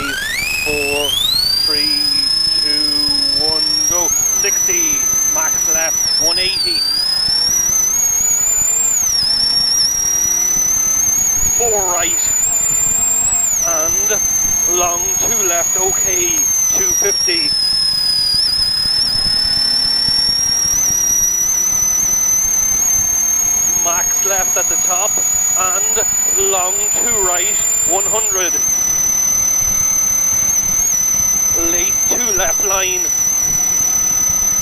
4, 3, 2, 1, go. 60, max left, 180. 4 right, and long 2 left, okay, 250. Max left at the top, and long 2 right, 100. Late 2 left line,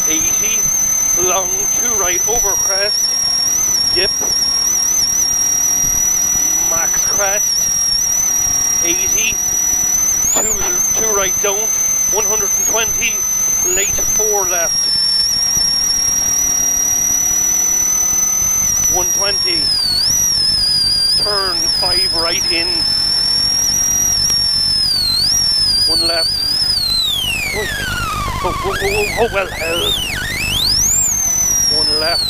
80. Long 2 right over crest, dip. Max crest, 80. 2 right don't, 120. Late 4 left, 120. Turn 5 right in, 1 left. Oh, well held. 1 left,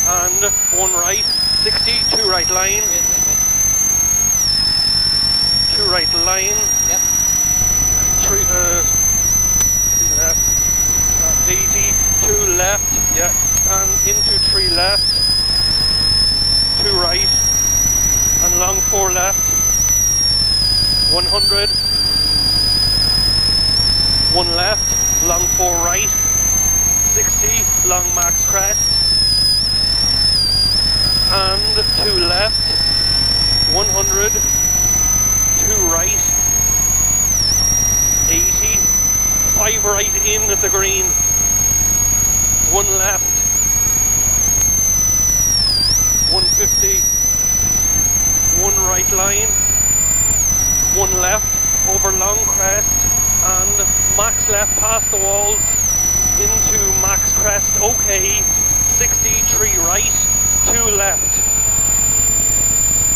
and 1 right, 60, 2 right line. 2 right line. Yep. 3 left. 80, 2 left. Yeah, and into 3 left. 2 right, and long 4 left. 100. 1 left, long 4 right. 60, long max crest. And 2 left. 100. 2 right, 80, 5 right in at the green, 1 left, 150, 1 right line, 1 left over long crest, and max left past the walls into max crest, okay, 60, 3 right, 2 left,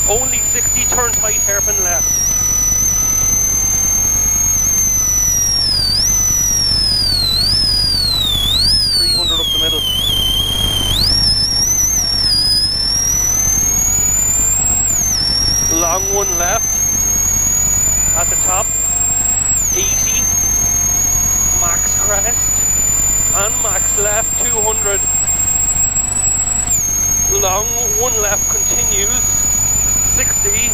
only 60, turn tight, hairpin left. 300 up the middle. Long 1 left at the top, 80, max crest, and max left 200. Long 1 left continues, 60,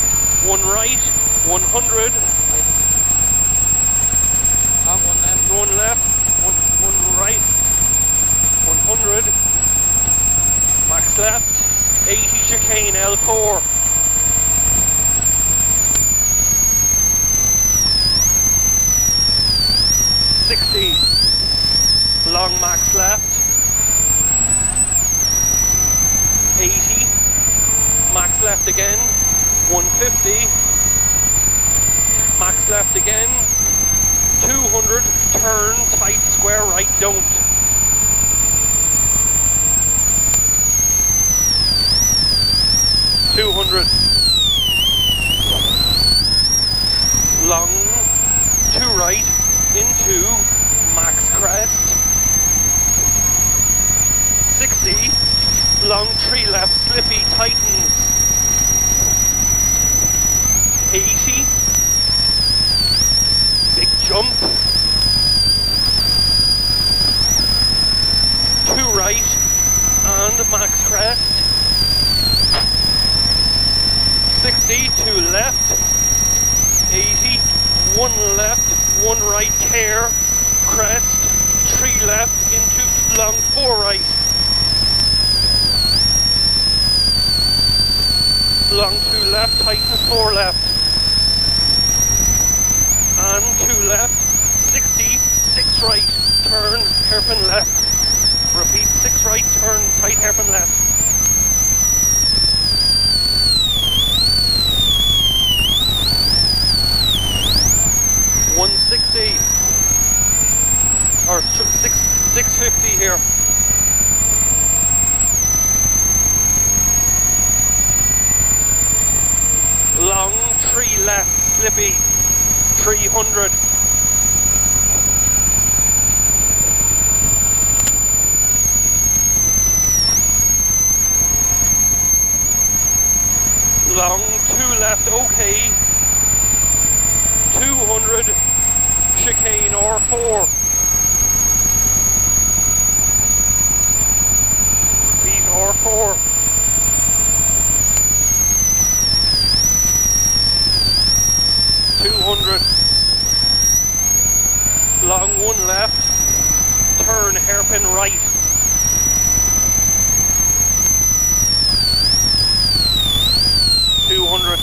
1 right, 100. Long 1 left. 1 left, 1 right, 100. Max left, 80 chicane L4. 60, long max left. 80, max left again. 150, max left again. 200, turn tight, square right, don't. 200, long 2 right into max crest. 60, long 3 left, slippy, tightens. 80, big jump. 2 right and max crest. 60, 2 left. 80, 1 left, 1 right, care, crest, 3 left into long 4 right. Long 2 left, tightens 4 left. And 2 left, 60, 6 right, turn, hairpin left. Repeat, 6 right, turn, tight, hairpin left. $160 or 650 here. Long 3 left, slippy, 300. Long 2 left, okay. R4. Repeat R4. Long one left, turn hairpin right. 200.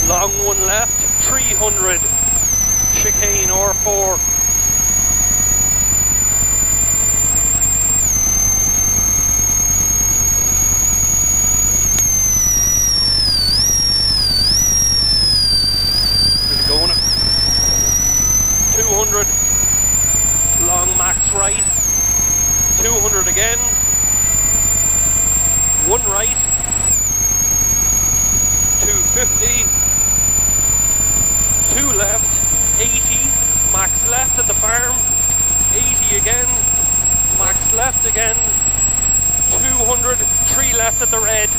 Long one left, 300. Chicane R4. Going 200, long max right, 200 again, one right, 250, two left, 80, max left at the farm, 80 again, max left again, 200, three left at the red.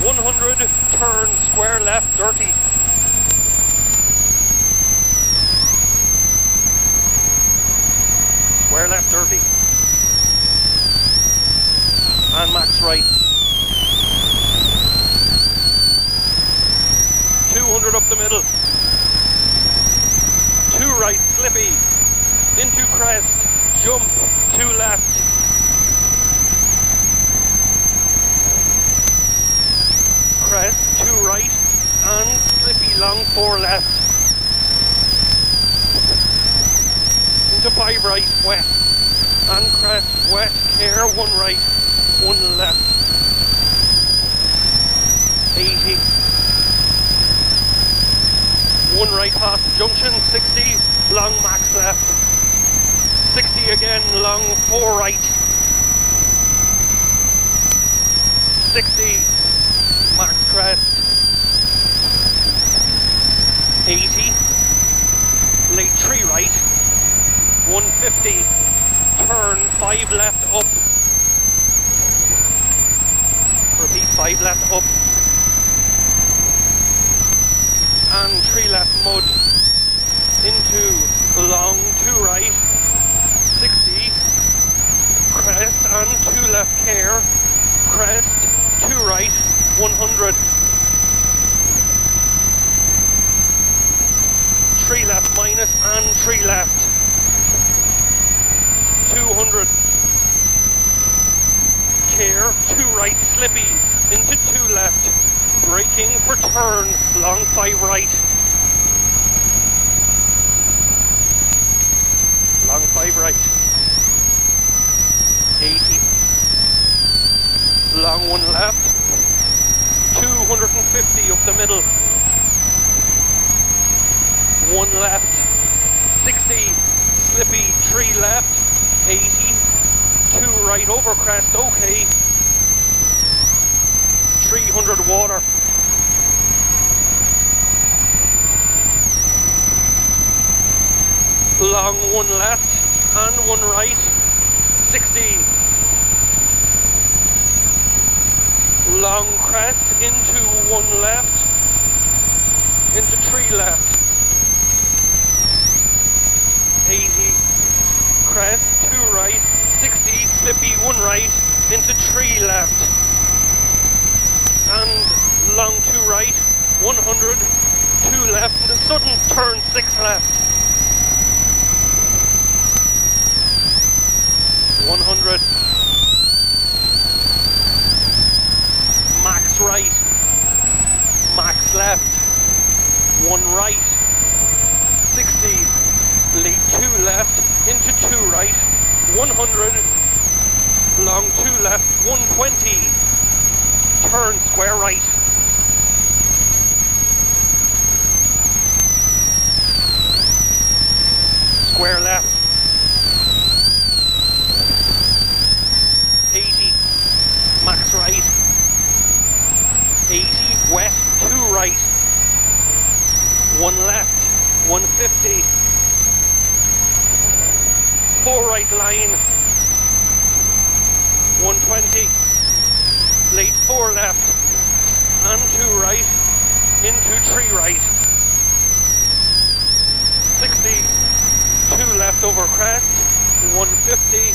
100, turn square left, dirty. Square left, dirty. And max right. 200 up the middle. Two right, slippy. Into crest, jump, two left. Crest, two right, and slippy long four left. Into five right, wet, and crest, wet, care, one right, one left. 80. One right past the junction, 60, long max left. 60 again, long four right. 60. Max crest, 80, late 3 right, 150, turn 5 left up, repeat 5 left up, and 3 left mud, into long 2 right, 60, crest and 2 left care, crest, 2 right, 100. 3 left minus and 3 left. 200. Care, 2 right slippy into 2 left. Braking for turn, long 5 right. Long 5 right. 80. Long 1 left. 250 up the middle, 1 left, 60, slippy, 3 left, 80, 2 right over crest, okay, 300 water, long 1 left and 1 right, 60, long crest into 1 left, into 3 left, 80, crest 2 right, 60, slippy 1 right, into 3 left, and long 2 right, 100, 2 left, and a sudden turn 6 left, 100, max right, max left, 1 right, 60, lead 2 left, into 2 right, 100, long 2 left, 120, turn square right, square left, 80, max right, 80, wet, 2 right, 1 left, 150, 4 right line, 120, late 4 left, and 2 right, into 3 right, 60, 2 left over crest, 150,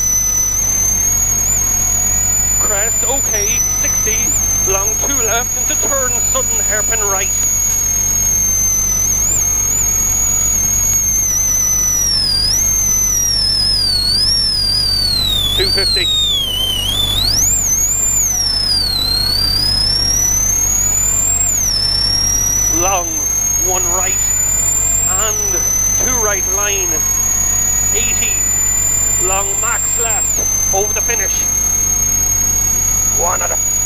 crest, okay, 60, long 2 left, into turn, sudden hairpin right. .250. Long 1 right and 2 right line, 80, long max left over the finish. 1 at a